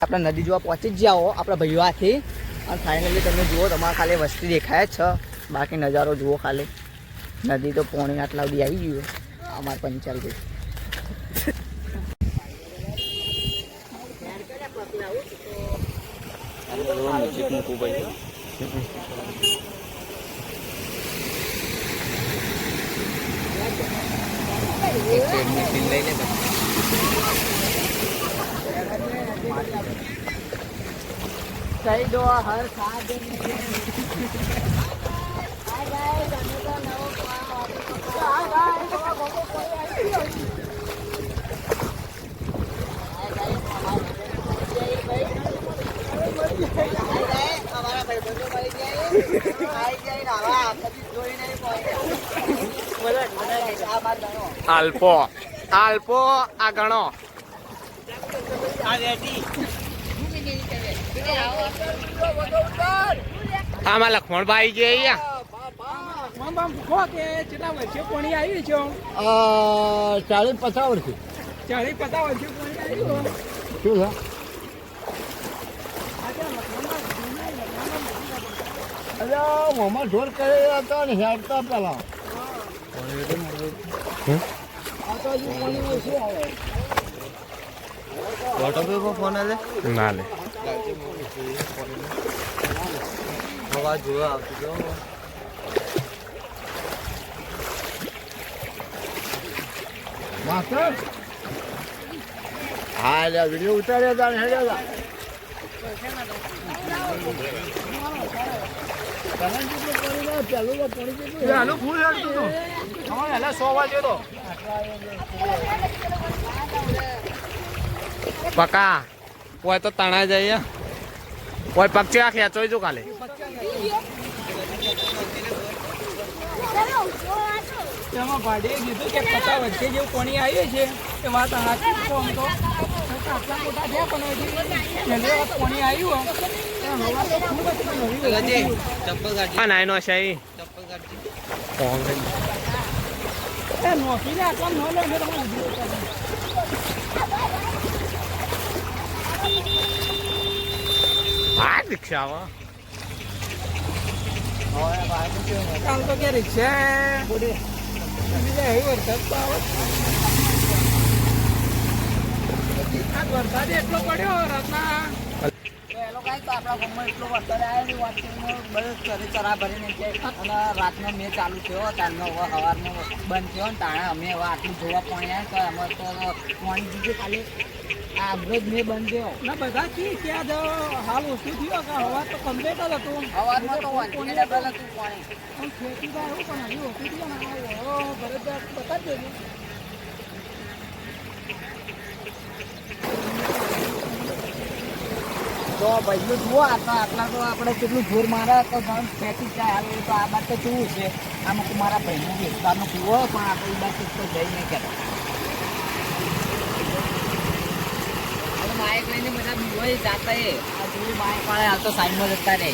આપણે નદી જોવા પહોંચી જ જાઓ આપણા ભાઈઓથી અને ફાઇનલી તમે જુઓ તમારે ખાલી વસ્તી દેખાય જ છે બાકી નજારો જુઓ ખાલી નદી તો પોણી આટલા સુધી આવી ગયું અમારે પંચાલ ભાઈ કઈ દો હર સાત આલ્પો આલ્પો આ ગણો આમાં લખમણભાઈ જે કેટલા વર્ષે પાણી આવી છે 40-50 વર્ષે 40-50 વર્ષે પાણી આવ્યું શું છે અરે મોમાં ઢોર કરે હતો ને હેડતા પેલા વોટર પેપર ફોન આલે ના લે હવા જોવા આવતી જો માસ્ટર હા લે વિડિયો ઉતાર્યો તા ને હેડ્યો તા પકા કોઈ તો તણા જઈએ કોઈ પક્ષી આ ખેંચોય જો કાલે તેમાં ભાડીએ કીધું કે 50 વર્ષે જેવું પાણી આવ્યું છે એ વાત સાચી તો આમ તો આટલા મોટા છે પણ હજી પાણી આવ્યું આ નાયનો છે નોકરી આટલા ન લે હા રિક્ષા કાલ તો કે રિક્ષા વરસાદ એટલો પડ્યો રાતના આપણા ગામમાં એટલો વરસાદ આવ્યો બધું ચરા ભરીને અને રાતનો મેં ચાલુ થયો તારનો સવારમાં બંધ થયો ને તાણે અમે હવે આટલું જોવા પાણી આવ્યા તો અમારે તો પાણી દીધું ખાલી આ અબરોજ મેં બંધ થયો ના બધા કે આજ હાલ ઓછું થયો કે હવા તો કમ્પ્લીટ જ હતું સવારમાં તો હતું પાણી ખેતી તો આવ્યું પણ હજી ઓછું થયું ને ઘરે બતાવી દેજો તો ભાઈ જુઓ આટલા તો આપણે કેટલું જોર મારે તો ખેતી જાય હાલ તો આ બાદ તો કેવું છે આમાં મારા ભાઈનો વિસ્તારનો કૂવો પણ આપણે એ બાદ તો જઈ નહીં કહેતા બાઇક લઈને બધા બીજો જાતા આ જોયું બાઇક વાળા હાલ તો સાઈડમાં જતા રહે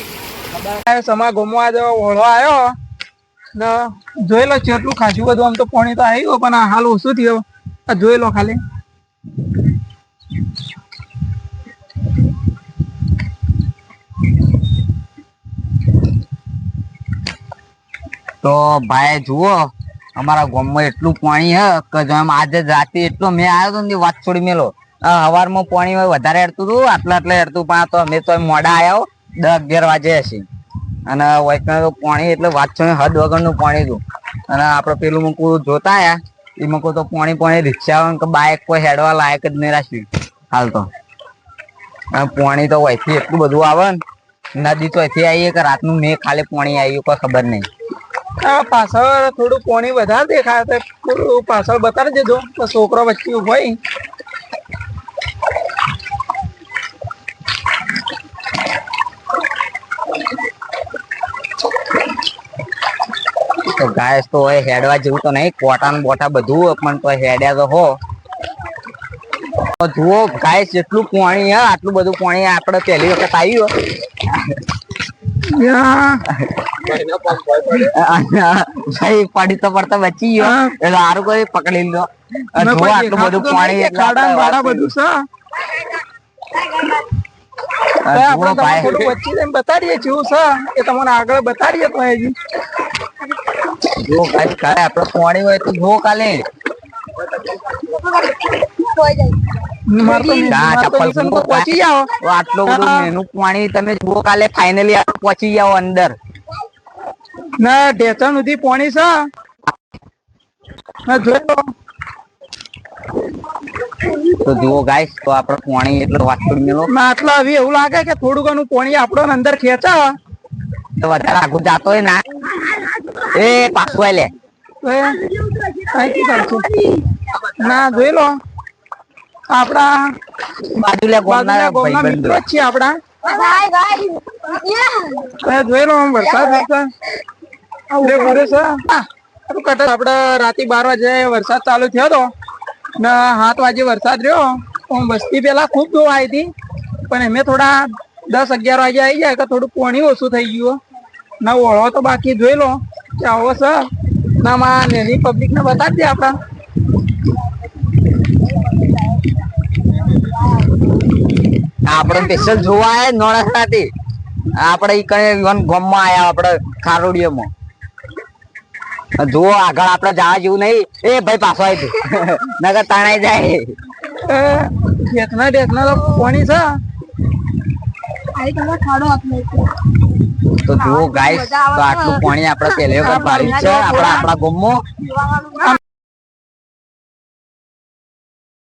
ખબર સમા ગમવા જેવો ઓળો આવ્યો ને જોઈ લો કેટલું ખાસું બધું આમ તો પાણી તો આવ્યું પણ આ હાલ ઓછું થયું આ જોઈ લો ખાલી તો ભાઈ જુઓ અમારા ગામમાં એટલું પાણી હે કે જેમ આજે રાતે એટલો મેં આવ્યો હતો ને વાત છોડી મેલો સવારમાં પાણી વધારે હેડતું હતું આટલા હેડતું પણ તો અમે તો મોડા આવ્યા 10-11 વાગે હશે અને વૈષ્ણવ તો પાણી એટલે વાત છોડી હદ વગરનું પાણી હતું અને આપણે પેલું મૂકું જોતા આયા એ મૂકું તો પાણી રિક્ષા કે બાઇક કોઈ હેડવા લાયક જ નહીં રાખ્યું હાલ તો પાણી તો વહીથી એટલું બધું આવે ને નદી તો અહીંથી આવીએ કે રાતનું મેં ખાલી પાણી આવ્યું કોઈ ખબર નહીં પાછળ થોડું પાણી વધારે દેખાય તો થોડું પાછળ બતાવી દેજો તો છોકરો વચ્ચે ઉભો તો ગાય તો હેડવા જેવું તો નહીં કોટા બોટા બધું પણ તો હેડ્યા તો હો જુઓ ગાય જેટલું પાણી હે આટલું બધું પાણી આપણે પહેલી વખત આવ્યું ભાઈ પડી તો પડતા બચી ગયો એટલે સારું કોઈ પકડી લો આટલું બધું પાણી બધું છે આપણે તમને ભાઈ થોડું વચ્ચે જઈને બતાડીએ જેવું છે એ તમને આગળ બતાડીએ તો હજી જો ગાઈસ કાલે આપણે પાણી હોય તો જો કાલે મારે તો ચપ્પલ મિશન પર પહોંચી જાઓ તો આટલું બધું મેનું પાણી તમે જુઓ કાલે ફાઇનલી આપણે પહોંચી જાઓ અંદર ના ઢેચણ સુધી પાણી છે ના જોઈ લો તો જુઓ ગાઈસ તો આપણે પાણી એટલે વાસ્તવ મેલો ના આટલા હવે એવું લાગે કે થોડું ઘણું પાણી આપણો અંદર ખેંચા તો વધારે આગળ જાતો હોય ના એ પાછું આય લે તો એ અહીંથી કાઢશું. ના જોઈ લો આપડા બાજુ લે બાજુના ગોમના ગામના ભાઈબંધો મિત્રો જ છીએ આપડા તો એ જોઈ લો આમ વરસાદ વરસાદ ઉડે ઘરે છે આપડે રાતે 12 વાગે વરસાદ ચાલુ થયો હતો ને 7 વાગે વરસાદ રહ્યો આમ વસ્તી પેલા ખૂબ જોવા આવી હતી પણ એમે થોડા 10-11 વાગે આવી જાય કે થોડું પાણી ઓછું થઈ ગયું ના ઓળો તો બાકી જોઈ લો કે આવો છે ના માં નેની પબ્લિક ને બતાડી દે આપડા આપણે સ્પેશિયલ જોવા આયા નોળાથી આપણે ઈ કઈ ગામમાં આયા આપણે ખારોડિયામાં જુઓ આગળ આપણે જવા જેવું નહીં એ ભાઈ પાછો આવી નગર તણાઈ જાય ડેસના તો પાણી છે તો જુઓ ગાઈસ તો આટલું પાણી આપણે પહેલી વખત પાડ્યું છે આપણા ગામમાં